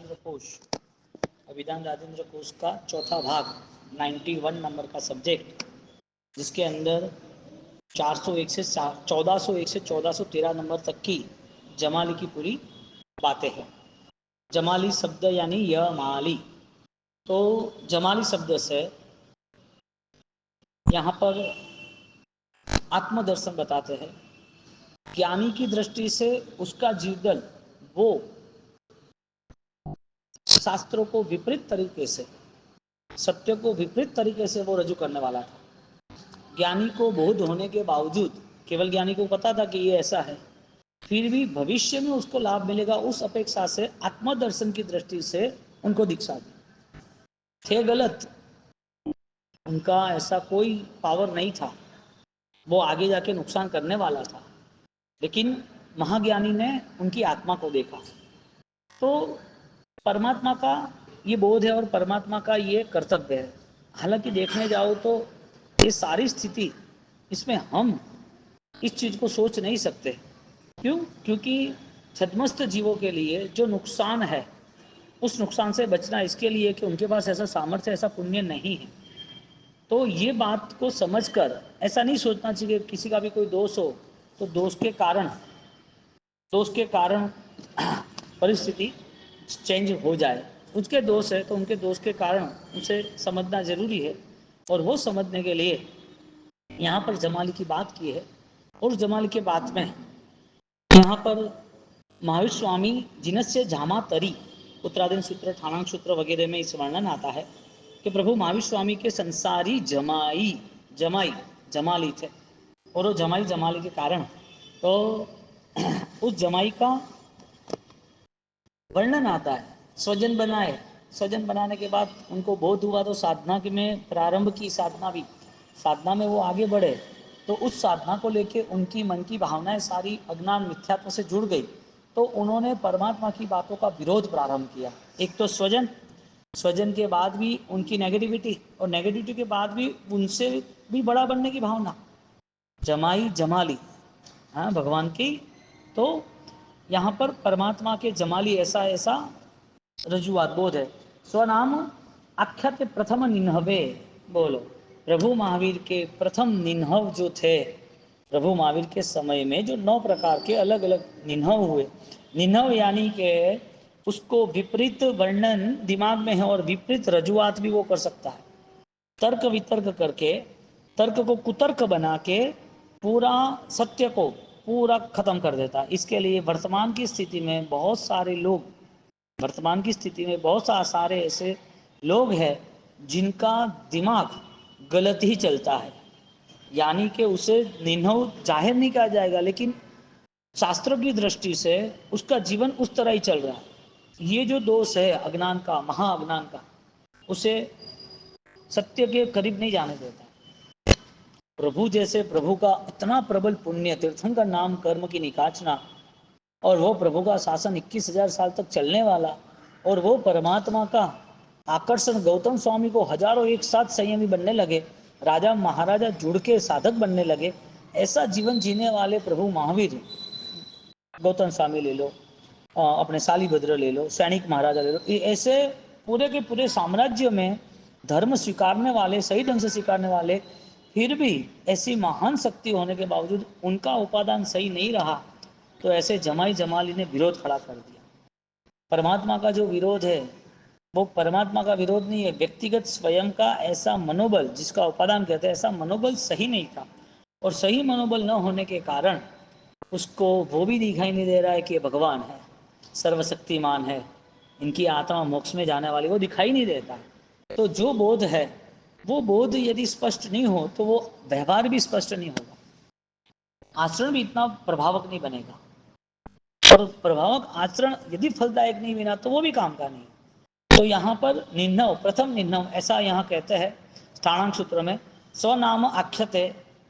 राजेंद्र कोश, अभिधान राजेंद्र कोश का चौथा भाग 91 नंबर का सब्जेक्ट, जिसके अंदर 401 से 1413 नंबर तक की जमाली की पूरी बातें हैं। जमाली शब्द यानी यमाली। तो जमाली शब्द से यहाँ पर आत्मदर्शन बताते हैं। ज्ञानी की दृष्टि से उसका जीवन वो शास्त्रों को विपरीत तरीके से, सत्य को विपरीत तरीके से वो रजू करने वाला था। ज्ञानी को बोध होने के बावजूद, केवल ज्ञानी को पता था कि ये ऐसा है, फिर भी भविष्य में उसको लाभ मिलेगा उस अपेक्षा से आत्मदर्शन की दृष्टि से उनको दीक्षा दी। थे गलत, उनका ऐसा कोई पावर नहीं था, वो आगे जाके नुकसान करने वाला था, लेकिन महाज्ञानी ने उनकी आत्मा को देखा। तो परमात्मा का ये बोध है और परमात्मा का ये कर्तव्य है। हालांकि देखने जाओ तो ये सारी स्थिति, इसमें हम इस चीज को सोच नहीं सकते। क्यों? क्योंकि छद्मस्त जीवों के लिए जो नुकसान है, उस नुकसान से बचना इसके लिए कि उनके पास ऐसा सामर्थ्य, ऐसा पुण्य नहीं है। तो ये बात को समझकर ऐसा नहीं सोचना चाहिए कि किसी का भी कोई दोष हो तो दोष के कारण परिस्थिति चेंज हो जाए। उसके दोष है तो उनके दोष के कारण उसे समझना जरूरी है, और वो समझने के लिए यहाँ पर जमाली की बात की है। और जमाली के बात में यहाँ पर महावीर स्वामी जिनस्य जामा तरी, उत्तराधीन सूत्र, ठाणांग सूत्र वगैरह में इस वर्णन आता है कि प्रभु महावीर स्वामी के संसारी जमाली थे, और वो जमाली के कारण तो उस जमाई का वर्णन आता है। स्वजन बनाए, स्वजन बनाने के बाद उनको बोध हुआ तो साधना में प्रारंभ की, साधना में वो आगे बढ़े, तो उस साधना को लेके उनकी मन की भावनाएं सारी अज्ञान मिथ्यात्व से जुड़ गई, तो उन्होंने परमात्मा की बातों का विरोध प्रारंभ किया। एक तो स्वजन के बाद भी उनकी नेगेटिविटी, और नेगेटिविटी के बाद भी उनसे भी बड़ा बनने की भावना, जमाली, हाँ, भगवान की। तो यहाँ पर परमात्मा के जमाली ऐसा ऐसा रजुआत बोध है। स्वनाम आख्यात प्रथम निन्हवे, बोलो प्रभु महावीर के प्रथम निन्हव जो थे, प्रभु महावीर के समय में जो 9 प्रकार के अलग अलग निन्हव हुए। निन्हव यानी के उसको विपरीत वर्णन दिमाग में है और विपरीत रजुआत भी वो कर सकता है। तर्क वितर्क करके, तर्क को कुतर्क बना के पूरा सत्य को पूरा खत्म कर देता है। इसके लिए वर्तमान की स्थिति में बहुत सारे लोग, वर्तमान की स्थिति में बहुत सारे ऐसे लोग हैं जिनका दिमाग गलत ही चलता है, यानी कि उसे निन्हव जाहिर नहीं कहा जाएगा, लेकिन शास्त्रों की दृष्टि से उसका जीवन उस तरह ही चल रहा है। ये जो दोष है अज्ञान का, महाअज्ञान का, उसे सत्य के करीब नहीं जाने देता। प्रभु जैसे प्रभु का इतना प्रबल पुण्य, तीर्थंकर नाम कर्म की निकाचना, और वो प्रभु का शासन 21,000 साल तक चलने वाला, और वो परमात्मा का आकर्षण, गौतम स्वामी को हजारों एक साथ संयमी बनने लगे, राजा महाराजा जुड़ के साधक बनने लगे। ऐसा जीवन जीने वाले प्रभु महावीर, गौतम स्वामी ले लो, अपने शालिभद्र ले लो, सैनिक महाराजा ले लो, ऐसे पूरे के पूरे साम्राज्य में धर्म स्वीकारने वाले, सही ढंग से स्वीकारने वाले, फिर भी ऐसी महान शक्ति होने के बावजूद उनका उपादान सही नहीं रहा, तो ऐसे जमाली ने विरोध खड़ा कर दिया। परमात्मा का जो विरोध है वो परमात्मा का विरोध नहीं है, व्यक्तिगत स्वयं का ऐसा मनोबल, जिसका उपादान कहते हैं, ऐसा मनोबल सही नहीं था। और सही मनोबल न होने के कारण उसको वो भी दिखाई नहीं दे रहा है कि भगवान है, सर्वशक्तिमान है, इनकी आत्मा मोक्ष में जाने वाली, वो दिखाई नहीं देता। तो जो बोध है, वो बोध यदि स्पष्ट नहीं हो तो वो व्यवहार भी स्पष्ट नहीं होगा, आचरण भी इतना प्रभावक नहीं बनेगा, और प्रभावक आचरण यदि फलदायक नहीं बना तो वो भी काम का नहीं। तो यहाँ पर निन्नव, प्रथम निन्नव, ऐसा यहाँ कहते हैं स्थानांक सूत्र में, स्वनाम आख्यते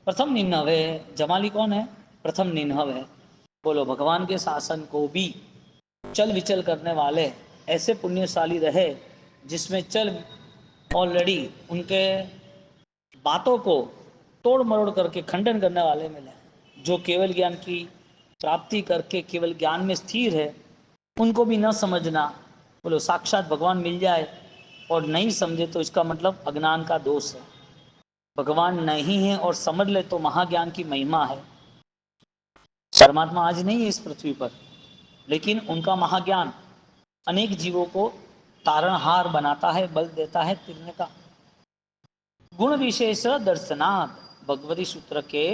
प्रथम निन्नव है। जमाली कौन है? प्रथम निन्नव है। बोलो भगवान के शासन को भी चल विचल करने वाले ऐसे पुण्यशाली रहे, जिसमें चल ऑलरेडी उनके बातों को तोड़ मरोड़ करके खंडन करने वाले मिले, जो केवल ज्ञान की प्राप्ति करके केवल ज्ञान में स्थिर है, उनको भी न समझना, बोलो साक्षात भगवान मिल जाए और नहीं समझे तो इसका मतलब अज्ञान का दोष है। भगवान नहीं है और समझ ले तो महाज्ञान की महिमा है। परमात्मा आज नहीं है इस पृथ्वी पर, लेकिन उनका महाज्ञान अनेक जीवों को तारणहार बनाता है, बल देता है तिरने का। गुण विशेष दर्शनात् भगवती सूत्र के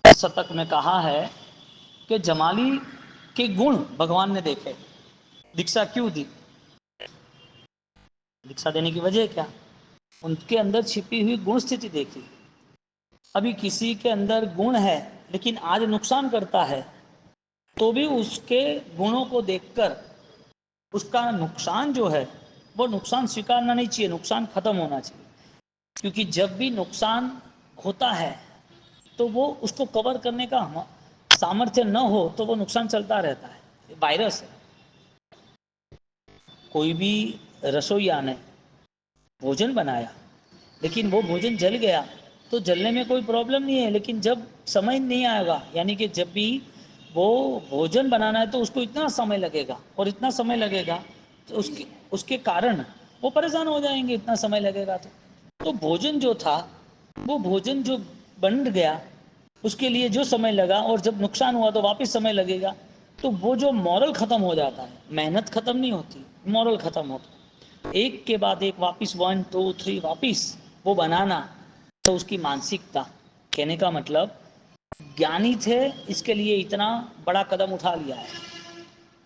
शतक में कहा है कि जमाली के गुण भगवान ने देखे। दीक्षा क्यों दी? दीक्षा देने की वजह क्या? उनके अंदर छिपी हुई गुण स्थिति देखी। अभी किसी के अंदर गुण है लेकिन आज नुकसान करता है, तो भी उसके गुणों को देखकर उसका नुकसान जो है वो नुकसान स्वीकारना नहीं चाहिए, नुकसान खत्म होना चाहिए। क्योंकि जब भी नुकसान होता है तो वो उसको कवर करने का सामर्थ्य न हो तो वो नुकसान चलता रहता है। वायरस है। कोई भी रसोईया ने भोजन बनाया लेकिन वो भोजन जल गया तो जलने में कोई प्रॉब्लम नहीं है, लेकिन जब समय नहीं आएगा, यानी कि जब भी वो भोजन बनाना है तो उसको इतना समय लगेगा और इतना समय लगेगा तो उसके उसके कारण वो परेशान हो जाएंगे, इतना समय लगेगा तो भोजन जो था वो भोजन जो बन गया उसके लिए जो समय लगा और जब नुकसान हुआ तो वापस समय लगेगा, तो वो जो मॉरल ख़त्म हो जाता है। मेहनत ख़त्म नहीं होती, मॉरल ख़त्म होता है। एक के बाद एक वापस 1 2 3 वापस वो बनाना, तो उसकी मानसिकता, कहने का मतलब ज्ञानी थे इसके लिए इतना बड़ा कदम उठा लिया है।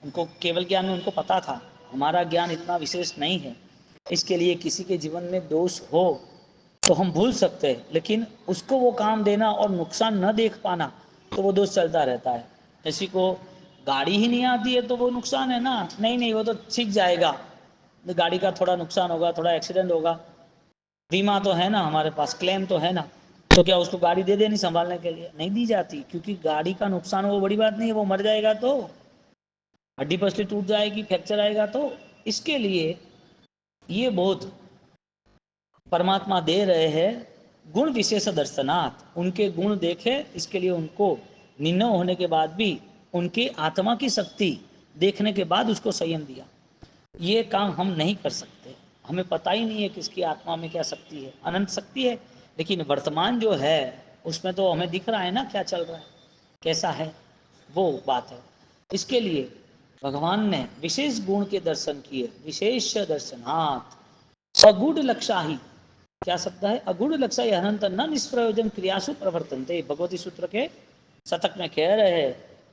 उनको केवल ज्ञान में उनको पता था हमारा ज्ञान इतना विशेष नहीं है, इसके लिए किसी के जीवन में दोष हो तो हम भूल सकते हैं, लेकिन उसको वो काम देना और नुकसान न देख पाना तो वो दोष चलता रहता है। किसी को गाड़ी ही नहीं आती है तो वो नुकसान है ना, नहीं नहीं वो तो सीख जाएगा, गाड़ी का थोड़ा नुकसान होगा, थोड़ा एक्सीडेंट होगा, बीमा तो है ना हमारे पास, क्लेम तो है ना, तो क्या उसको गाड़ी दे देनी संभालने के लिए? नहीं दी जाती, क्योंकि गाड़ी का नुकसान वो बड़ी बात नहीं है, वो मर जाएगा तो हड्डी पसली टूट जाएगी, फ्रैक्चर आएगा तो। इसके लिए ये बहुत परमात्मा दे रहे हैं गुण विशेष दर्शनात्, उनके गुण देखे, इसके लिए उनको निर्णय होने के बाद भी उनकी आत्मा की शक्ति देखने के बाद उसको संयम दिया। ये काम हम नहीं कर सकते, हमें पता ही नहीं है किसकी आत्मा में क्या शक्ति है, अनंत शक्ति है, लेकिन वर्तमान जो है उसमें तो हमें दिख रहा है ना क्या चल रहा है, कैसा है, वो बात है। इसके लिए भगवान ने विशेष गुण के दर्शन किए, विशेष दर्शनात् अगूढ़ लक्षाही, क्या शब्द है? अगूढ़ लक्ष्य अनंत न निष्प्रयोजन क्रियासु प्रवर्तनते। भगवती सूत्र के शतक में कह रहे हैं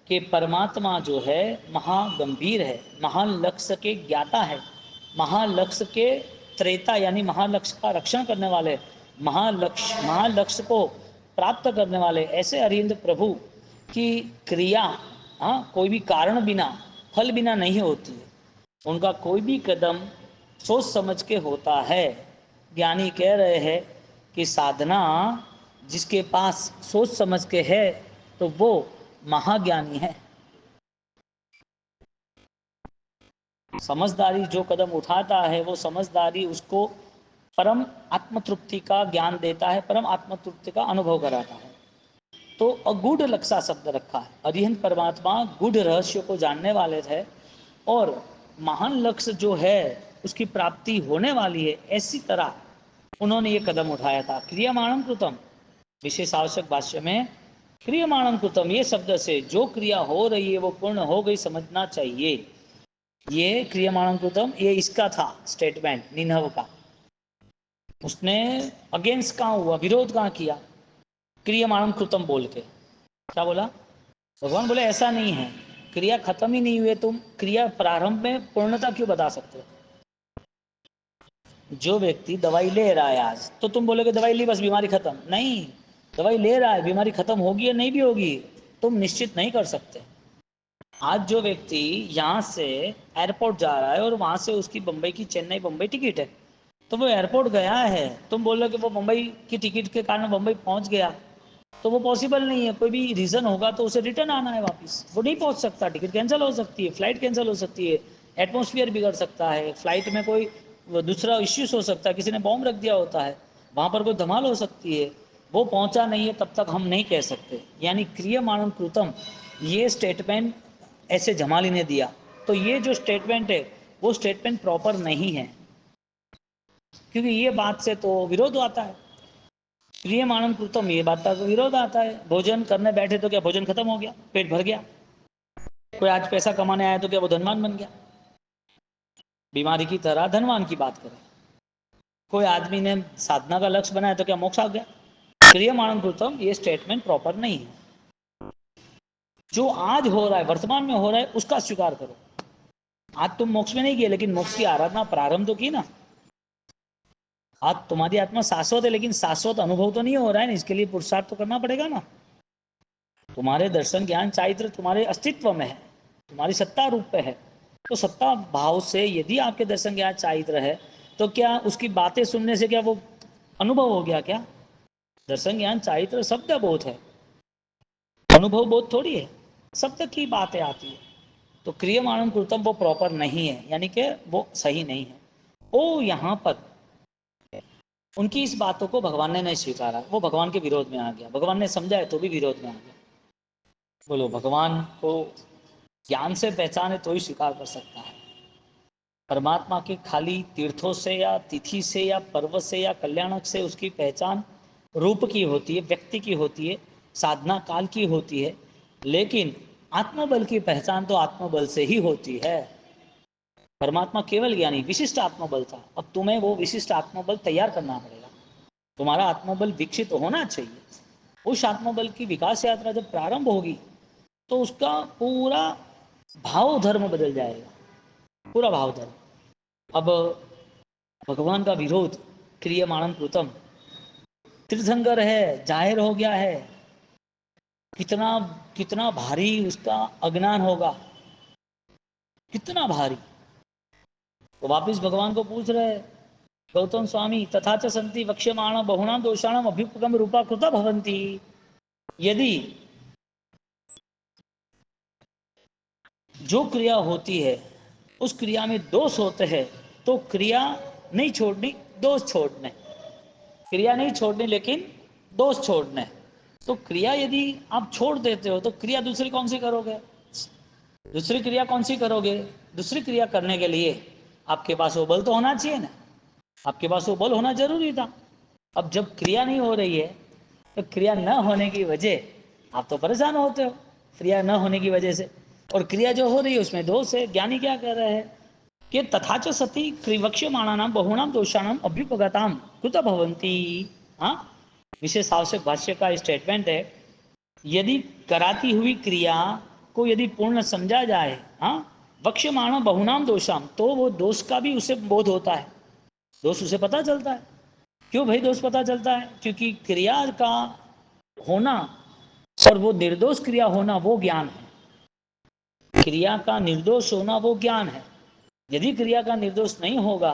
कि परमात्मा जो है महागंभीर है, महान लक्ष्य के ज्ञाता है, महालक्ष्य के त्रेता यानी महालक्ष्य का रक्षण करने वाले, महालक्ष्य को प्राप्त करने वाले ऐसे अरिंद प्रभु की क्रिया, हाँ, कोई भी कारण बिना, फल बिना नहीं होती है। उनका कोई भी कदम सोच समझ के होता है। ज्ञानी कह रहे हैं कि साधना जिसके पास सोच समझ के है तो वो महाज्ञानी है। समझदारी जो कदम उठाता है वो समझदारी उसको परम आत्मतृप्ति का ज्ञान देता है, परम आत्मतृप्ति का अनुभव कराता है। तो अगूढ़ लक्षा शब्द रखा है। अरिहंत परमात्मा गूढ़ रहस्य को जानने वाले थे और महान लक्ष्य जो है उसकी प्राप्ति होने वाली है, ऐसी तरह उन्होंने ये कदम उठाया था। क्रियमाणम कृतम, विशेष आवश्यक भाष्य में क्रियमाणम कृतम ये शब्द से जो क्रिया हो रही है वो पूर्ण हो गई समझना चाहिए। ये क्रियमाणम कृतम ये इसका था स्टेटमेंट निन्हव का। उसने अगेंस्ट कहाँ हुआ, विरोध कहाँ किया? क्रियमाणम कृतम बोल के क्या बोला? भगवान बोले ऐसा नहीं है, क्रिया खत्म ही नहीं हुई, तुम क्रिया प्रारंभ में पूर्णता क्यों बता सकते हो? जो व्यक्ति दवाई ले रहा है आज, तो तुम बोलोगे दवाई ली बस बीमारी खत्म, नहीं, दवाई ले रहा है, बीमारी खत्म होगी या नहीं भी होगी तुम निश्चित नहीं कर सकते। आज जो व्यक्ति यहाँ से एयरपोर्ट जा रहा है और वहाँ से उसकी बम्बई की चेन्नई बम्बई टिकट है, तो वो एयरपोर्ट गया है, तुम बोल रहे कि वो मुंबई की टिकट के कारण मुंबई पहुँच गया, तो वो पॉसिबल नहीं है। कोई भी रीज़न होगा तो उसे रिटर्न आना है वापस, वो नहीं पहुँच सकता, टिकट कैंसिल हो सकती है, फ्लाइट कैंसिल हो सकती है, एटमॉस्फेयर बिगड़ सकता है, फ्लाइट में कोई दूसरा इश्यूज हो सकता है, किसी ने बॉम्ब रख दिया होता है, वहाँ पर कोई धमाल हो सकती है, वो पहुँचा नहीं है तब तक हम नहीं कह सकते। यानी क्रियमाणम कृतम ये स्टेटमेंट ऐसे जमाली ने दिया। तो ये जो स्टेटमेंट है वो स्टेटमेंट प्रॉपर नहीं है, क्योंकि ये बात से तो विरोध आता है। क्रियमाणम कृतम, ये बात का विरोध आता है। भोजन करने बैठे तो क्या भोजन खत्म हो गया, पेट भर गया? कोई आज पैसा कमाने आया तो क्या वो धनवान बन गया? बीमारी की तरह धनवान की बात करें। कोई आदमी ने साधना का लक्ष्य बनाया तो क्या मोक्ष आ गया? क्रियमाणम कृतम, ये स्टेटमेंट प्रॉपर नहीं है। जो आज हो रहा है, वर्तमान में हो रहा है, उसका स्वीकार करो। आज तुम मोक्ष में नहीं गए, लेकिन मोक्ष की आराधना प्रारंभ तो की ना। आज तुम्हारी आत्मा शाश्वत है, लेकिन शाश्वत अनुभव तो नहीं हो रहा है ना, इसके लिए पुरुषार्थ तो करना पड़ेगा ना। तुम्हारे दर्शन ज्ञान चारित्र तुम्हारे अस्तित्व में है, तुम्हारी सत्ता रूप पे है। तो सत्ता भाव से यदि आपके दर्शन ज्ञान चारित्र है, तो क्या उसकी बातें सुनने से क्या वो अनुभव हो गया क्या? दर्शन ज्ञान चारित्र शब्द बोध है, अनुभव बोध थोड़ी है। शब्द की बातें आती है। तो क्रियमाणम कृतम वो प्रॉपर नहीं है, यानी कि वो सही नहीं है। ओ यहाँ पर उनकी इस बातों को भगवान ने नहीं स्वीकारा, वो भगवान के विरोध में आ गया। भगवान ने समझाया तो भी विरोध में आ गया। बोलो, भगवान को ज्ञान से पहचाने तो ही स्वीकार कर सकता है। परमात्मा के खाली तीर्थों से या तिथि से या पर्व से या कल्याणक से उसकी पहचान रूप की होती है, व्यक्ति की होती है, साधना काल की होती है। लेकिन आत्मबल की पहचान तो आत्मबल से ही होती है। परमात्मा केवल ज्ञानी विशिष्ट आत्मबल था, अब तुम्हें वो विशिष्ट आत्मबल तैयार करना पड़ेगा। तुम्हारा आत्मबल विकसित होना चाहिए। उस आत्मबल की विकास यात्रा जब प्रारंभ होगी तो उसका पूरा भाव धर्म बदल जाएगा, पूरा भाव धर्म। अब भगवान का विरोध क्रियमाणम कृतम, तीर्थंकर है, जाहिर हो गया है, कितना कितना भारी उसका अज्ञान होगा, कितना भारी। तो वापिस भगवान को पूछ रहे गौतम स्वामी, तथा च संति वक्ष्यमाण बहुनाम दोषाणाम अभ्युपगम रूपा कृता भवंती। यदि जो क्रिया होती है उस क्रिया में दोष होते हैं तो क्रिया नहीं छोड़नी, दोष छोड़ने। क्रिया नहीं छोड़नी लेकिन दोष छोड़ने। तो क्रिया यदि आप छोड़ देते हो तो क्रिया दूसरी कौन सी करोगे? दूसरी क्रिया कौन सी करोगे? दूसरी क्रिया करने के लिए आपके पास वो बल तो होना चाहिए ना, आपके पास वो बल होना जरूरी था। अब जब क्रिया नहीं हो रही है तो क्रिया न होने की वजह आप तो परेशान होते हो, क्रिया न होने की वजह से। और क्रिया जो हो रही है उसमें दोष है। ज्ञानी क्या कह रहे हैं कि तथाच सती क्रिवक्ष्यमाणानाम बहुनाम दोषाणाम अभ्युपगताम कृत भवंती। हाँ, विशेष आवश्यक भाष्य का स्टेटमेंट है, यदि कराती हुई क्रिया को यदि पूर्ण समझा जाए, हाँ, वक्ष्यमाण बहुनाम दोषाम, तो वो दोष का भी उसे बोध होता है, दोष उसे पता चलता है। क्यों भाई दोष पता चलता है? क्योंकि क्रिया का होना और वो निर्दोष क्रिया होना वो ज्ञान है। क्रिया का निर्दोष होना वो ज्ञान है। यदि क्रिया का निर्दोष नहीं होगा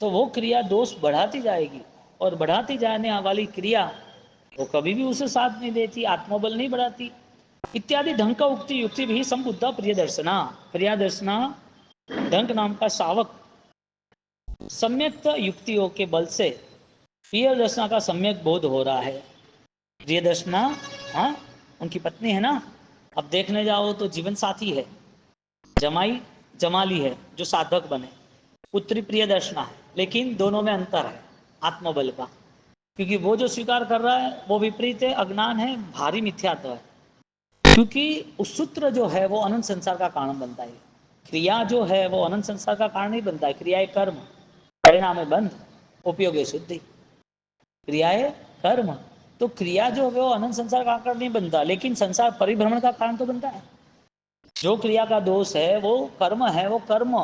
तो वो क्रिया दोष बढ़ाती जाएगी, और बढ़ाती जाने वाली क्रिया वो कभी भी उसे साथ नहीं देती, आत्मबल नहीं बढ़ाती। इत्यादि ढंग का उक्ति युक्ति भी संबुद्धा प्रिय दर्शना। प्रिय दर्शना ढंग नाम का शावक सम्यक युक्तियों के बल से प्रिय दर्शना का सम्यक बोध हो रहा है। प्रिय दर्शना, हाँ, उनकी पत्नी है ना। अब देखने जाओ तो जीवन साथी है, जमाई जमाली है जो साधक बने। पुत्री प्रिय दर्शना है, लेकिन दोनों में अंतर है आत्मबल का, क्योंकि वो जो स्वीकार कर रहा है वो विपरीत है, अज्ञान है, भारी मिथ्यात्व है। क्योंकि उस सूत्र जो है वो अनंत संसार का कारण बनता है। क्रिया जो है वो अनंत संसार का कारण नहीं बनता है। क्रियाएं कर्म, परिणाम है बंध, उपयोग है शुद्धि। क्रियाएं कर्म, तो क्रिया जो है वो अनंत संसार का कारण नहीं बनता, लेकिन संसार परिभ्रमण का कारण तो बनता है। जो क्रिया का दोष है वो कर्म है, वो कर्म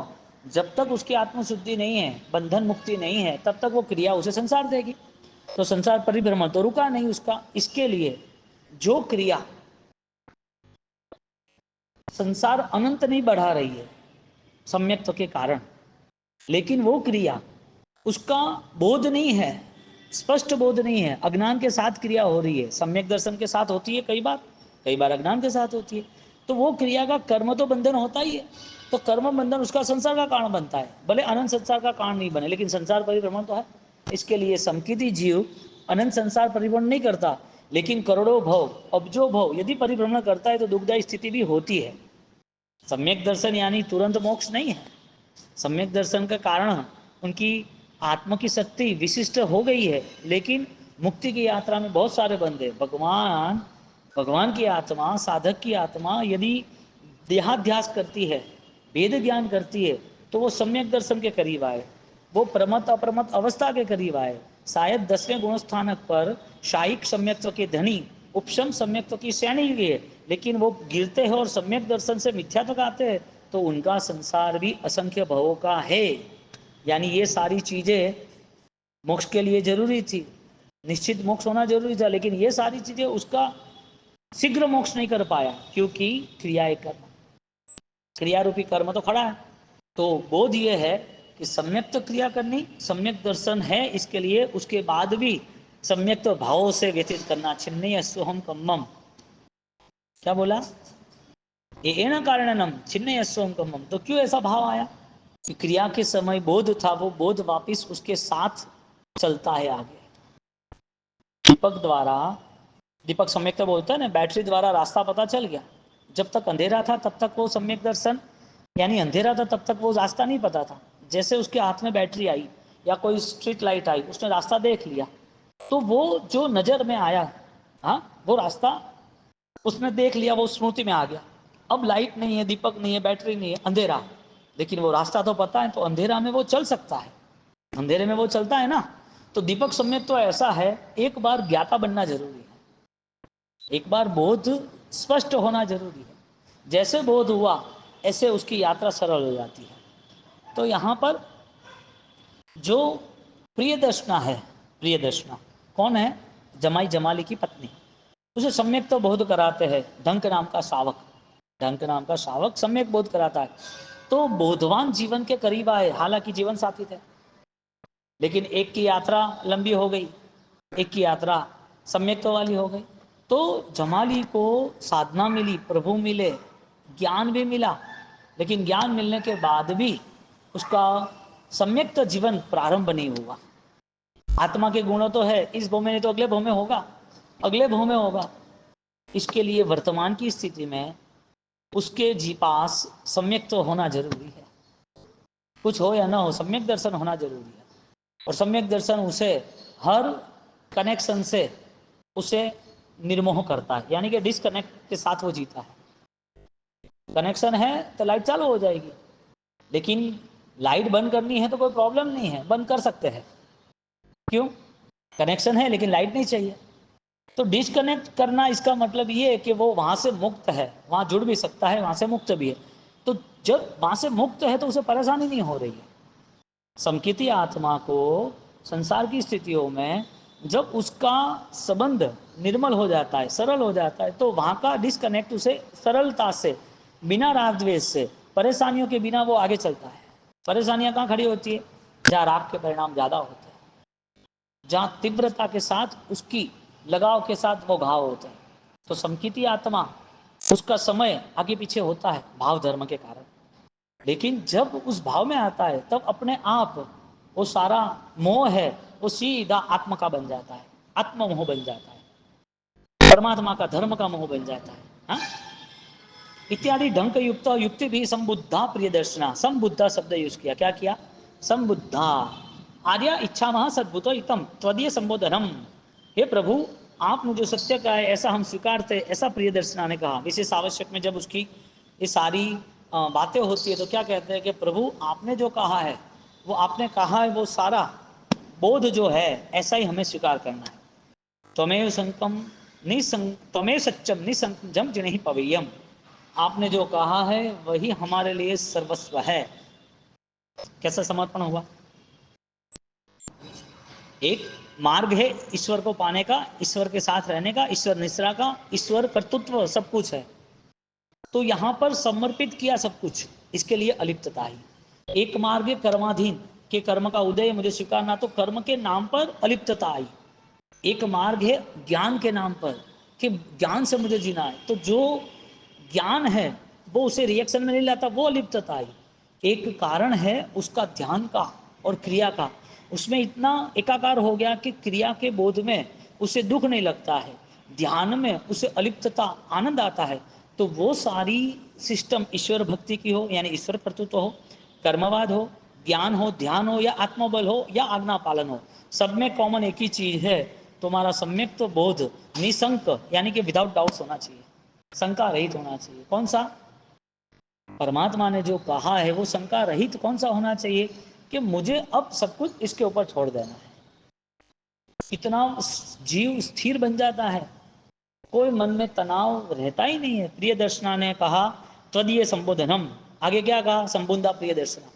जब तक उसकी आत्मशुद्धि नहीं है, बंधन मुक्ति नहीं है, तब तक वो क्रिया उसे संसार देगी। तो संसार परिभ्रमण तो रुका नहीं उसका। इसके लिए जो क्रिया संसार अनंत नहीं बढ़ा रही है सम्यक्त्व के कारण, लेकिन वो क्रिया उसका बोध नहीं है, स्पष्ट बोध नहीं है, अज्ञान के साथ क्रिया हो रही है। सम्यक दर्शन के साथ होती है कई बार अज्ञान के साथ होती है। तो वो क्रिया का कर्म तो बंधन होता ही है। तो कर्म बंधन उसका संसार का कारण बनता है, भले अनंत संसार का कारण नहीं बने, लेकिन संसार परिभ्रमण तो है। इसके लिए समकिति जीव अनंत संसार परिभ्रमण नहीं करता, लेकिन करोड़ों भव, अब्जो भव यदि परिभ्रमण करता है तो दुखदायी स्थिति भी होती है। सम्यक दर्शन यानी तुरंत मोक्ष नहीं है। सम्यक दर्शन का कारण उनकी आत्मा की शक्ति विशिष्ट हो गई है, लेकिन मुक्ति की यात्रा में बहुत सारे बंदे, भगवान भगवान की आत्मा, साधक की आत्मा यदि देहाध्यास करती है, वेद ज्ञान करती है, तो वो सम्यक दर्शन के करीब आए, वो प्रमत अप्रमत अवस्था के करीब आए। शायद 10वें गुणस्थानक पर शायिक सम्यक्त्व के धनी उपशम सम्यक्त्व की श्रेणी लिए, लेकिन वो गिरते हैं और सम्यक दर्शन से मिथ्या तक आते हैं, तो उनका संसार भी असंख्य भवों का है। यानी ये सारी चीजें मोक्ष के लिए जरूरी थी, निश्चित मोक्ष होना जरूरी था, लेकिन ये सारी चीजें उसका शीघ्र मोक्ष नहीं कर पाया, क्योंकि क्रियाएं कर्म, क्रिया रूपी कर्म तो खड़ा है। तो बोध ये है कि सम्यक तो क्रिया करनी, सम्यक दर्शन है इसके लिए, उसके बाद भी सम्यक तो भावों से व्यतीत करना। छिन्नी अस्वहम कम्मम, क्या बोला, ये न कारणनम छिन्नी अस्वहम कम्मम। तो क्यों ऐसा भाव आया कि क्रिया के समय बोध था, वो बोध वापिस उसके साथ चलता है आगे। दीपक द्वारा, दीपक सम्यक तो बोलता है ना, बैटरी द्वारा रास्ता पता चल गया। जब तक अंधेरा था तब तक वो सम्यक दर्शन, यानी अंधेरा था तब तक वो रास्ता नहीं पता था। जैसे उसके हाथ में बैटरी आई या कोई स्ट्रीट लाइट आई, उसने रास्ता देख लिया, तो वो जो नजर में आया, हाँ, वो रास्ता उसने देख लिया, वो स्मृति में आ गया। अब लाइट नहीं है, दीपक नहीं है, बैटरी नहीं है, अंधेरा, लेकिन वो रास्ता तो पता है, तो अंधेरा में वो चल सकता है, अंधेरे में वो चलता है ना। तो दीपक सम्यक तो ऐसा है, एक बार ज्ञाता बनना जरूरी है, एक बार बोध स्पष्ट होना जरूरी है। जैसे बोध हुआ ऐसे उसकी यात्रा सरल हो जाती है। तो यहाँ पर जो प्रिय दर्शना है, प्रिय दर्शना कौन है, जमाई जमाली की पत्नी, उसे सम्यक तो बोध कराते हैं ढंक नाम का शावक, ढंक नाम का शावक सम्यक बोध कराता है। तो बोधवान जीवन के करीब आए, हालांकि जीवन साथी थे, लेकिन एक की यात्रा लंबी हो गई, एक की यात्रा सम्यक वाली हो गई। तो जमाली को साधना मिली, प्रभु मिले, ज्ञान भी मिला, लेकिन ज्ञान मिलने के बाद भी उसका सम्यक जीवन प्रारंभ नहीं हुआ। आत्मा के गुणों तो है, इस भव में नहीं तो अगले भव में होगा, अगले भव में होगा। इसके लिए वर्तमान की स्थिति में उसके जी पास सम्यक तो होना जरूरी है, कुछ हो या ना हो, सम्यक दर्शन होना जरूरी है। और सम्यक दर्शन उसे हर कनेक्शन से उसे निर्मोह करता है, यानी कि डिसकनेक्ट के साथ वो जीता है। कनेक्शन है तो लाइट चालू हो जाएगी, लेकिन लाइट बंद करनी है तो कोई प्रॉब्लम नहीं है, बंद कर सकते हैं। क्यों, कनेक्शन है लेकिन लाइट नहीं चाहिए। तो डिसकनेक्ट करना, इसका मतलब ये है कि वो वहां से मुक्त है, वहां जुड़ भी सकता है, वहां से मुक्त भी है। तो जब वहां से मुक्त है तो उसे परेशानी नहीं हो रही है। समकिती आत्मा को संसार की स्थितियों में जब उसका संबंध निर्मल हो जाता है, सरल हो जाता है, तो वहाँ का डिस्कनेक्ट उसे सरलता से, बिना राग द्वेष से, परेशानियों के बिना वो आगे चलता है। परेशानियाँ कहाँ खड़ी होती है, जहाँ राग के परिणाम ज़्यादा होते हैं, जहाँ तीव्रता के साथ उसकी लगाव के साथ वो घाव होते हैं। तो समकिती आत्मा, उसका समय आगे पीछे होता है भाव धर्म के कारण, लेकिन जब उस भाव में आता है तब अपने आप वो सारा मोह है वो सीधा आत्मा का बन जाता है, आत्म मोह बन जाता है, परमात्मा का धर्म का मोह बन जाता है। हाँ, इत्यादि ढंग युक्त युक्ति भी संबुद्धा प्रिय दर्शना, संबुद्धा शब्द यूज किया, क्या किया, संबुद्धा आर्या इच्छा महा सद्भुत इतम त्वदीय संबोधनम। हे प्रभु, आपने जो सत्य का है ऐसा हम स्वीकारते, ऐसा प्रिय दर्शना ने कहा। विशेष आवश्यक में जब उसकी ये सारी बातें होती है तो क्या कहते हैं कि प्रभु आपने जो कहा है, वो आपने कहा है, वो सारा बोध जो है ऐसा ही हमें स्वीकार करना है। त्वमेव संकम त्वमेव सच्चम निसंजम जिन्हें पवेयम, आपने जो कहा है वही हमारे लिए सर्वस्व है। कैसा समर्पण हुआ, एक मार्ग है ईश्वर को पाने का, ईश्वर के साथ रहने का, ईश्वर निश्रा का, ईश्वर कर्तृत्व सब कुछ है। तो यहां पर समर्पित किया सब कुछ, इसके लिए अलिप्तता ही। एक मार्ग है कर्माधीन के कर्म का उदय मुझे स्वीकारना, तो कर्म के नाम पर अलिप्तता आई। एक मार्ग है ज्ञान के नाम पर कि ज्ञान से मुझे जीना है, तो जो ज्ञान है वो उसे रिएक्शन में नहीं लाता, वो अलिप्तता आई। एक कारण है उसका ध्यान का और क्रिया का, उसमें इतना एकाकार हो गया कि क्रिया के बोध में उसे दुख नहीं लगता है, ध्यान में उसे अलिप्तता आनंद आता है। तो वो सारी सिस्टम ईश्वर भक्ति की हो, यानी ईश्वर कर्तृत्व हो, कर्मवाद हो, ज्ञान हो, ध्यान हो, या आत्मबल हो, या आज्ञा पालन हो, सब में कॉमन एक ही चीज है, तुम्हारा सम्यक तो बोध निशंक यानी कि विदाउट डाउट्स होना चाहिए, शंका रहित होना चाहिए। कौन सा? परमात्मा ने जो कहा है वो शंका रहित कौन सा होना चाहिए कि मुझे अब सब कुछ इसके ऊपर छोड़ देना है। इतना जीव स्थिर बन जाता है, कोई मन में तनाव रहता ही नहीं है। प्रिय दर्शना ने कहा त्वदीय संबोधनम, आगे क्या कहा? संबोधा प्रिय दर्शना,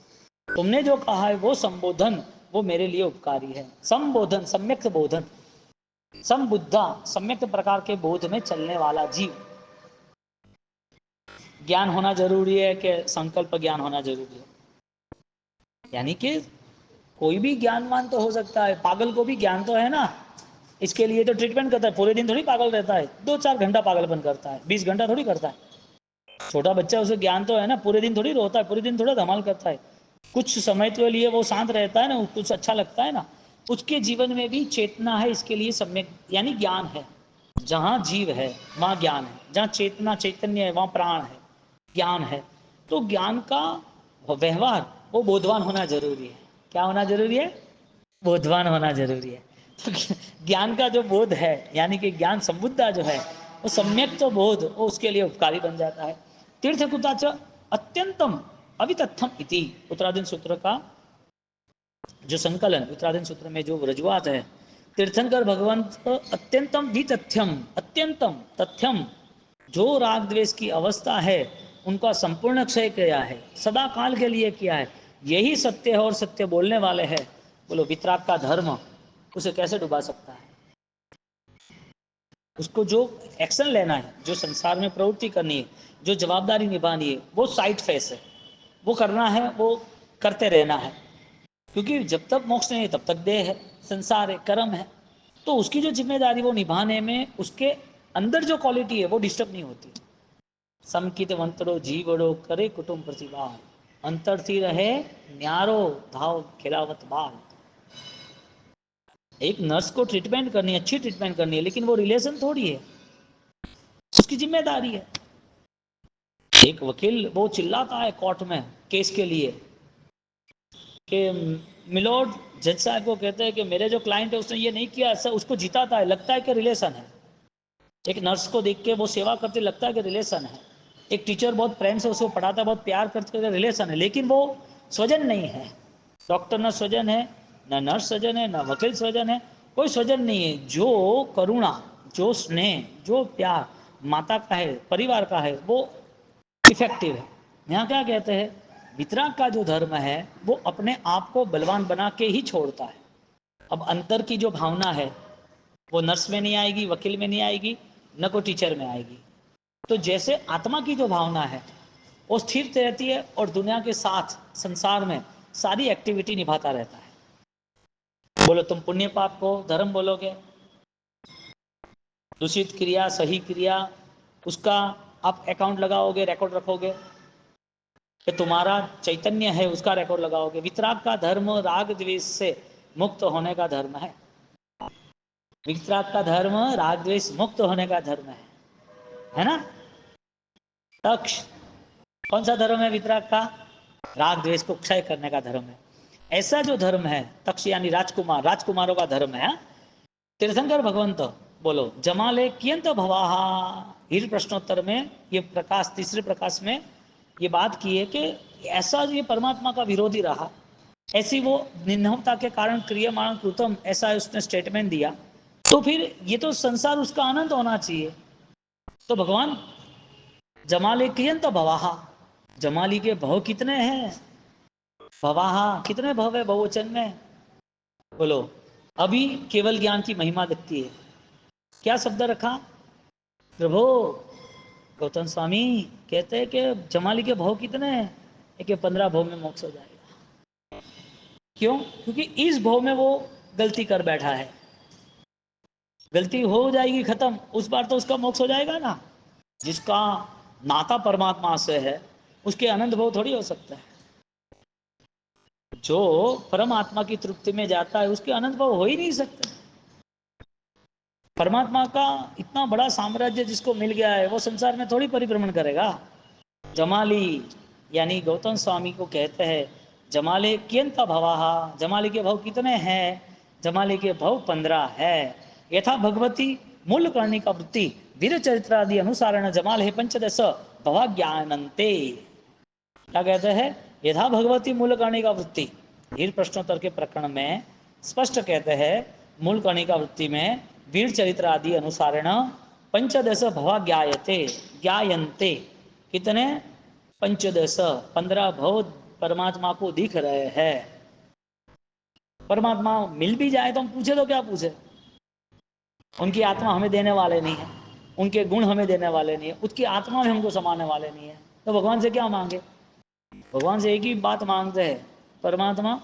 तुमने जो कहा है वो संबोधन वो मेरे लिए उपकारी है। संबोधन सम्यक बोधन, संबुद्धा सम्यक प्रकार के बोध में चलने वाला जीव। ज्ञान होना जरूरी है कि संकल्प ज्ञान होना जरूरी है? यानी कि कोई भी ज्ञानवान तो हो सकता है, पागल को भी ज्ञान तो है ना। इसके लिए तो ट्रीटमेंट करता है, पूरे दिन थोड़ी पागल रहता है, 2-4 घंटा पागलपन करता है, 20 घंटा थोड़ी करता है। छोटा बच्चा, उसे ज्ञान तो है ना, पूरे दिन थोड़ी रोता है, पूरे दिन थोड़ा धमाल करता है, कुछ समय के लिए वो शांत रहता है ना, कुछ अच्छा लगता है ना। उसके जीवन में भी चेतना है, इसके लिए सम्यक यानी ज्ञान है। जहाँ जीव है वहाँ ज्ञान है, जहाँ चेतना चैतन्य है वहाँ प्राण है, ज्ञान है। तो ज्ञान का व्यवहार वो बोधवान होना जरूरी है। क्या होना जरूरी है? बोधवान होना जरूरी है। तो ज्ञान का जो बोध है यानी कि ज्ञान संबुद्धा जो है वो सम्यक तो बोध वो उसके लिए उपकारी बन जाता है। तीर्थकृताच अत्यंतम अवितथम इति, उत्तराधीन सूत्र का जो संकलन उत्तराधीन सूत्र में जो रजुआत है, तीर्थंकर भगवंत अत्यंतम वितथ्यम, अत्यंतम तथ्यम, जो राग द्वेष की अवस्था है उनका संपूर्ण क्षय किया है, सदा काल के लिए किया है, यही सत्य है और सत्य बोलने वाले हैं। बोलो वितराग का धर्म उसे कैसे डुबा सकता है? उसको जो एक्शन लेना है, जो संसार में प्रवृत्ति करनी है, जो जवाबदारी निभानी है, वो साइड फेस है, वो करना है, वो करते रहना है। क्योंकि जब तक मोक्ष नहीं है तब तक देह है, संसार है, कर्म है। तो उसकी जो जिम्मेदारी वो निभाने में उसके अंदर जो क्वालिटी है वो डिस्टर्ब नहीं होती। समकित वंतरो जीवड़ो करे कुटुंब प्रतिभा, अंतर थी रहे न्यारो धाव खिलावत बाल। एक नर्स को ट्रीटमेंट करनी है, अच्छी ट्रीटमेंट करनी है, लेकिन वो रिलेशन थोड़ी है, उसकी जिम्मेदारी है। एक वकील वो चिल्लाता है कोर्ट में केस के लिए कि मिलोड जज साहब को कहते हैं कि मेरे जो क्लाइंट है उसने ये नहीं किया, ऐसा उसको जिताता है, लगता है कि रिलेशन है। एक नर्स को देख के वो सेवा करते लगता है कि रिलेशन है। एक टीचर बहुत प्रेम से उसको पढ़ाता है, बहुत प्यार करते रिलेशन है, लेकिन वो स्वजन नहीं है। डॉक्टर न स्वजन है, न नर्स स्वजन है, न वकील स्वजन है, कोई स्वजन नहीं है। जो करुणा, जो स्नेह, जो प्यार माता का है, परिवार का है, वो इफेक्टिव है। यहाँ क्या कहते हैं, वितराग का जो धर्म है वो अपने आप को बलवान बना के ही छोड़ता है। अब अंतर की जो भावना है वो नर्स में नहीं आएगी, वकील में नहीं आएगी, न को टीचर में आएगी। तो जैसे आत्मा की जो भावना है वो स्थिर रहती है और दुनिया के साथ संसार में सारी एक्टिविटी निभाता रहता है। बोलो तुम पुण्य पाप को धर्म बोलोगे, दूषित क्रिया सही क्रिया उसका आप अकाउंट लगाओगे, रिकॉर्ड रखोगे कि तुम्हारा चैतन्य है उसका रिकॉर्ड लगाओगे। वितराग का धर्म राग द्वेष से मुक्त होने का धर्म है। वितराग का धर्म राग द्वेष मुक्त होने का धर्म है ना। तक्ष कौन सा धर्म है वितराग का? राग द्वेष को क्षय करने का धर्म है। ऐसा जो धर्म है तक्ष यानी राजकुमार, राजकुमारों का धर्म है। तीर्थंकर भगवंत बोलो जमाले कियंत भवाहा, हीर प्रश्नोत्तर में ये प्रकाश तीसरे प्रकाश में ये बात की है कि ऐसा ये परमात्मा का विरोधी रहा, ऐसी वो निन्नवता के कारण क्रियमाण कृतम, ऐसा उसने स्टेटमेंट दिया। तो फिर ये तो संसार उसका आनंद होना चाहिए। तो भगवान जमाले कियंत भवाहा, जमाली के भव कितने हैं? भवाहा कितने भव है बहुवचन में? बोलो अभी केवल ज्ञान की महिमा दिखती है। क्या शब्द रखा? प्रभु गौतम स्वामी कहते हैं कि जमाली के भाव कितने हैं? कि 15 भाव में मोक्ष हो जाएगा। क्यों? क्योंकि इस भाव में वो गलती कर बैठा है, गलती हो जाएगी खत्म, उस बार तो उसका मोक्ष हो जाएगा ना। जिसका नाता परमात्मा से है उसके आनंद भाव थोड़ी हो सकता है। जो परमात्मा की तृप्ति में जाता है उसके आनंद भाव हो ही नहीं सकते। परमात्मा का इतना बड़ा साम्राज्य जिसको मिल गया है वो संसार में थोड़ी परिभ्रमण करेगा। जमाली यानी गौतम स्वामी को कहते हैं जमाले कियंत भवाः, जमाले के भव कितने हैं? जमाले के भव 15 है। यथा भगवती मूल करणी का वृत्ति वीर चरित्रादि अनुसारण जमाल है पंचदश भवाज्ञानंते। क्या कहते हैं? यथा भगवती मूल करणी का वृत्ति, वीर प्रश्नोत्तर के प्रकरण में स्पष्ट कहते हैं मूल करणी का वृत्ति में वीर चरित्र आदि अनुसारण पंचदश भवा ज्ञायते ज्ञायन्ते। कितने? पंचदश, 15 भव परमात्मा को दिख रहे हैं। परमात्मा मिल भी जाए तो हम पूछे तो क्या पूछे? उनकी आत्मा हमें देने वाले नहीं है, उनके गुण हमें देने वाले नहीं है, उसकी आत्मा में हमको समाने वाले नहीं है, तो भगवान से क्या मांगे? भगवान से एक ही बात मांगते हैं, परमात्मा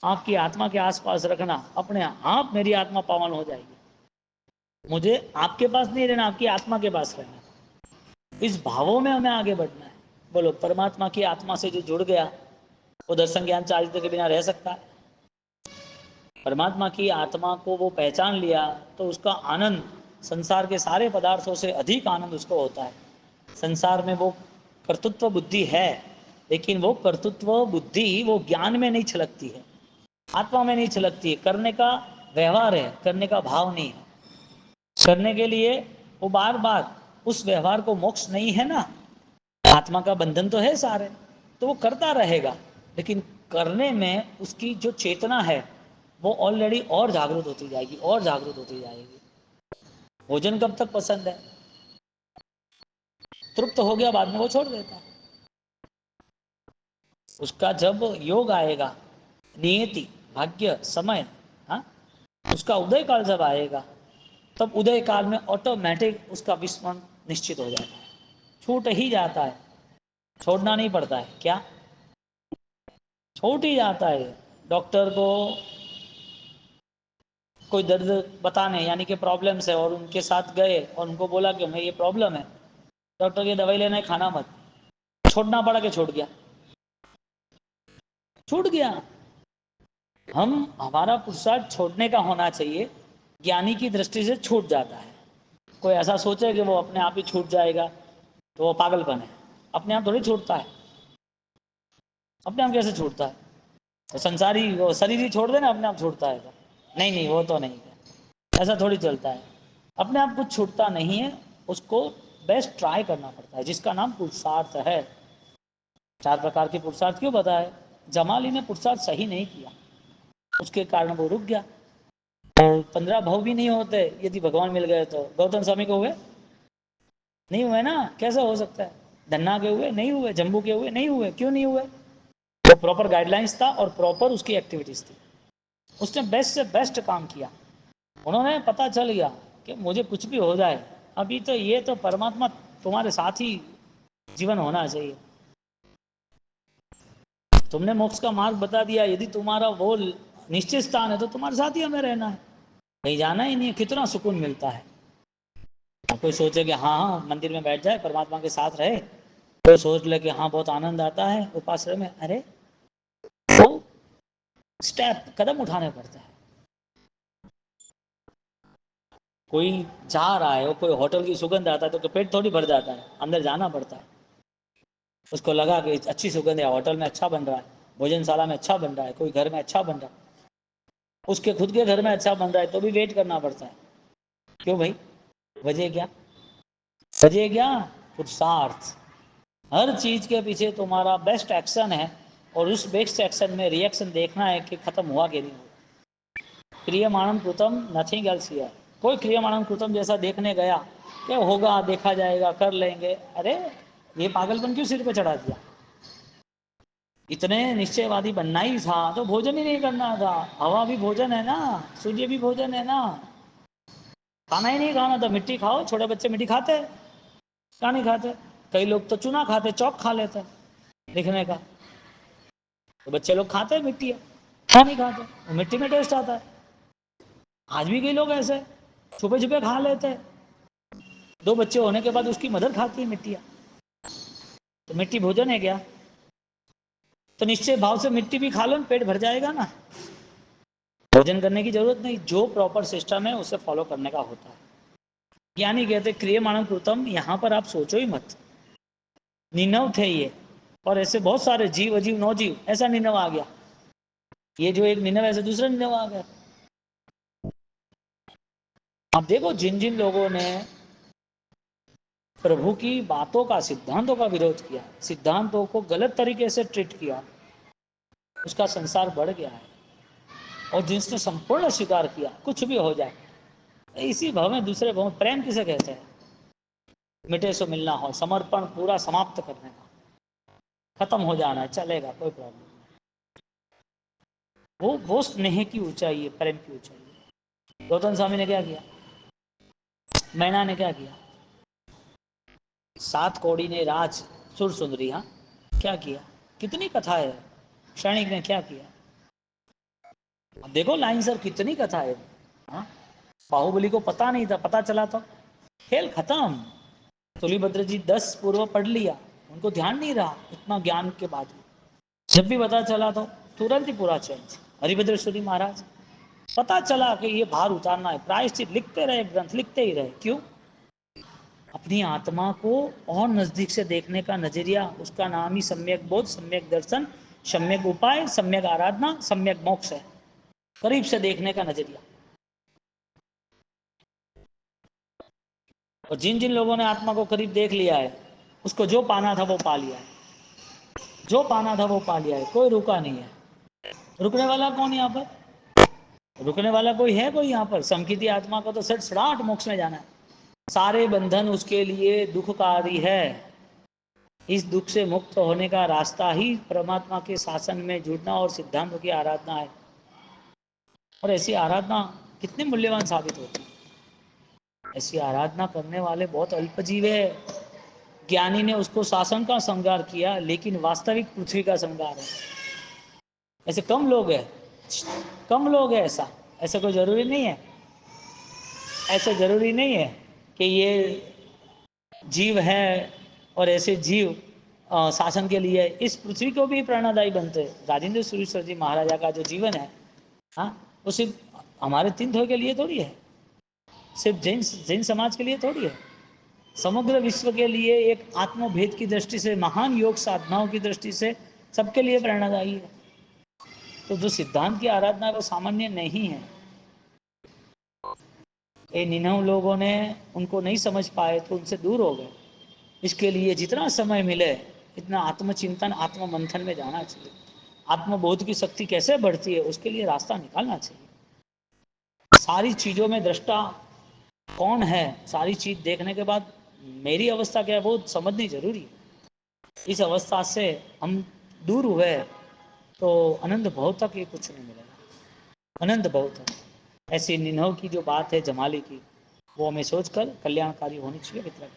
आपकी आत्मा के आसपास रखना, अपने आप मेरी आत्मा पावन हो जाएगी। मुझे आपके पास नहीं रहना, आपकी आत्मा के पास रहना। इस भावों में हमें आगे बढ़ना है। बोलो, परमात्मा की आत्मा से जो जुड़ गया वो दर्शन ज्ञान चारित्र के बिना रह सकता है? परमात्मा की आत्मा को वो पहचान लिया तो उसका आनंद संसार के सारे पदार्थों से अधिक आनंद उसको होता है। संसार में वो कर्तृत्व बुद्धि है, लेकिन वो कर्तृत्व बुद्धि वो ज्ञान में नहीं छलकती है, आत्मा में नहीं छलकती है। करने का व्यवहार है, करने का भाव नहीं है। करने के लिए वो बार बार उस व्यवहार को मोक्ष नहीं है ना, आत्मा का बंधन तो है सारे, तो वो करता रहेगा, लेकिन करने में उसकी जो चेतना है वो ऑलरेडी और जागृत होती जाएगी, और जागृत होती जाएगी। भोजन कब तक पसंद है? तृप्त हो गया बाद में वो छोड़ देता है। उसका जब योग आएगा, नियति भाग्य समय, हाँ, उसका उदय काल जब आएगा तब उदय काल में ऑटोमेटिक उसका विस्मरण निश्चित हो जाता है, छूट ही जाता है। छोड़ना नहीं पड़ता है, क्या छूट ही जाता है। डॉक्टर को कोई दर्द बताने यानी कि प्रॉब्लम्स है और उनके साथ गए और उनको बोला कि हमें ये प्रॉब्लम है, डॉक्टर की दवाई लेना है, खाना मत, छोड़ना पड़ा कि छूट गया? छूट गया। हम हमारा पुरुषार्थ छोड़ने का होना चाहिए, ज्ञानी की दृष्टि से छूट जाता है। कोई ऐसा सोचे कि वो अपने आप ही छूट जाएगा तो वो पागलपन है। अपने आप थोड़ी छूटता है, अपने आप कैसे छूटता है? तो संसारी वो शरीर ही छोड़ देना अपने आप छूटता है? तो नहीं नहीं, वो तो नहीं है, ऐसा थोड़ी चलता है। अपने आप कुछ छूटता नहीं है, उसको बेस्ट ट्राई करना पड़ता है, जिसका नाम पुरुषार्थ है। 4 प्रकार के पुरुषार्थ क्यों बताए? जमाली ने पुरुषार्थ सही नहीं किया, उसके कारण वो रुक गया। और 15 भव भी नहीं होते यदि भगवान मिल गए तो। गौतम स्वामी को हुए? नहीं हुए ना, कैसे हो सकता है? धन्ना के हुए? नहीं हुए। जम्बू के हुए? नहीं हुए। क्यों नहीं हुए? वो प्रॉपर गाइडलाइंस था और प्रॉपर उसकी एक्टिविटीज थी, उसने बेस्ट से बेस्ट काम किया। उन्होंने पता चल गया कि मुझे कुछ भी हो जाए, अभी तो ये तो परमात्मा तुम्हारे साथ ही जीवन होना चाहिए। तुमने मोक्ष का मार्ग बता दिया, यदि तुम्हारा वो निश्चित स्थान है तो तुम्हारे साथ ही हमें रहना है, कहीं जाना ही नहीं है। कितना सुकून मिलता है। कोई सोचे कि हाँ हाँ मंदिर में बैठ जाए परमात्मा के साथ रहे, कोई सोच ले कि हाँ बहुत आनंद आता है उपासना में, अरे वो स्टेप कदम उठाने पड़ते हैं। कोई जा रहा है, वो कोई होटल की सुगंध आता है तो पेट थोड़ी भर जाता है, अंदर जाना पड़ता है। उसको लगा कि अच्छी सुगंध है, होटल में अच्छा बन रहा है, भोजनशाला में अच्छा बन रहा है, कोई घर में अच्छा बन रहा है, उसके खुद के घर में अच्छा बन रहा है तो भी वेट करना पड़ता है। क्यों भाई? वजह क्या? वजह क्या? पुरुषार्थ। हर चीज के पीछे तुम्हारा बेस्ट एक्शन है और उस बेस्ट एक्शन में रिएक्शन देखना है कि खत्म हुआ कि नहीं हुआ। क्रियमाणम कृतम नथिंग एल्स हियर। कोई क्रियमाणम कृतम जैसा देखने गया क्या होगा, देखा जाएगा, कर लेंगे, अरे ये पागलपन क्यों सिर पे चढ़ा दिया? इतने निश्चयवादी बनना ही था तो भोजन ही नहीं करना था। हवा भी भोजन है ना, सूर्य भी भोजन है ना, खाना ही नहीं खाना था। मिट्टी खाओ, छोटे बच्चे मिट्टी खाते हैं? क्या नहीं खाते? कई लोग तो चूना खाते, चौक खा लेते हैं दिखने का, तो बच्चे लोग खाते हैं मिट्टी, क्या नहीं खाते? वो मिट्टी में टेस्ट आता है। आज भी कई लोग ऐसे छुपे छुपे खा लेते हैं, 2 बच्चे होने के बाद उसकी मदर खाती है मिट्टियाँ, तो मिट्टी भोजन है क्या? तो निश्चय भाव से मिट्टी भी खा लो, पेट भर जाएगा ना। भोजन करने की जरूरत नहीं, जो प्रॉपर सिस्टम है उसे फॉलो करने का होता है। ज्ञानी कहते क्रियमाणम कृतम, यहाँ पर आप सोचो ही मत। निनव थे ये, और ऐसे बहुत सारे जीव, अजीव, नौजीव, ऐसा निनव आ गया। ये जो एक निनव ऐसे दूसरा निनव आ गया। आप देखो जिन जिन लोगों ने प्रभु की बातों का, सिद्धांतों का विरोध किया, सिद्धांतों को गलत तरीके से ट्रीट किया, उसका संसार बढ़ गया है। और जिसने संपूर्ण स्वीकार किया, कुछ भी हो जाए, इसी भाव में दूसरे भाव में, प्रेम किसे कहते हैं? मिटे सो मिलना हो, समर्पण पूरा समाप्त करने का, खत्म हो जाना है, चलेगा, कोई प्रॉब्लम नहीं। वो स्नेह की ऊंचाई है, प्रेम की ऊंचाई है। गौतम स्वामी ने क्या किया? मैना ने क्या किया? 7 कौड़ी ने राज सुर सुंदरी, हाँ, क्या किया? कितनी कथा है। क्षणिक ने क्या किया? अब देखो लाइन सर, कितनी कथा है। हाँ, बाहुबली को पता नहीं था, पता चला तो खेल खत्म। तुलिभद्र जी 10 पूर्व पढ़ लिया, उनको ध्यान नहीं रहा इतना ज्ञान के बाद भी। जब भी पता चला तो तुरंत ही पूरा चेंज। हरिभद्रेश्वरी महाराज, पता चला कि ये भार उतारना है, प्रायश्चित लिखते रहे, ग्रंथ लिखते ही रहे। क्यों? अपनी आत्मा को और नजदीक से देखने का नजरिया, उसका नाम ही सम्यक बोध, सम्यक दर्शन, सम्यक उपाय, सम्यक आराधना, सम्यक मोक्ष है। करीब से देखने का नजरिया। और जिन जिन लोगों ने आत्मा को करीब देख लिया है, उसको जो पाना था वो पा लिया है, जो पाना था वो पा लिया है, कोई रुका नहीं है। रुकने वाला कौन यहाँ पर? रुकने वाला कोई है? कोई यहाँ पर? संकित आत्मा को तो सट सड़ाट मोक्ष में जाना है। सारे बंधन उसके लिए दुखकारी है। इस दुख से मुक्त होने का रास्ता ही परमात्मा के शासन में जुड़ना और सिद्धांतों की आराधना है। और ऐसी आराधना कितनी मूल्यवान साबित होती है। ऐसी आराधना करने वाले बहुत अल्पजीव है। ज्ञानी ने उसको शासन का श्रृंगार किया, लेकिन वास्तविक पृथ्वी का श्रृंगार है। ऐसे कम लोग हैं, कम लोग हैं। ऐसा ऐसा कोई जरूरी नहीं है, ऐसा जरूरी नहीं है कि ये जीव है और ऐसे जीव शासन के लिए इस पृथ्वी को भी प्रेरणादायी बनते। राजेंद्र सुरेश्वर जी महाराजा का जो जीवन है, हाँ, वो सिर्फ हमारे तीर्थों के लिए थोड़ी है, सिर्फ जैन जैन समाज के लिए थोड़ी है, समग्र विश्व के लिए एक आत्मभेद की दृष्टि से, महान योग साधनाओं की दृष्टि से सबके लिए प्रेरणादायी है। तो जो सिद्धांत की आराधना है वो सामान्य नहीं है। ये निन्हव लोगों ने उनको नहीं समझ पाए तो उनसे दूर हो गए। इसके लिए जितना समय मिले इतना आत्मचिंतन, आत्ममंथन में जाना चाहिए। आत्मबोध की शक्ति कैसे बढ़ती है, उसके लिए रास्ता निकालना चाहिए। सारी चीज़ों में दृष्टा कौन है, सारी चीज़ देखने के बाद मेरी अवस्था क्या है वो समझनी जरूरी है। इस अवस्था से हम दूर हुए तो अनंत भाव तक ये कुछ नहीं मिलेगा, अनंत भाव तक। ऐसी निन्हव की जो बात है जमाली की, वो हमें सोचकर कल्याणकारी होनी चाहिए मित्र।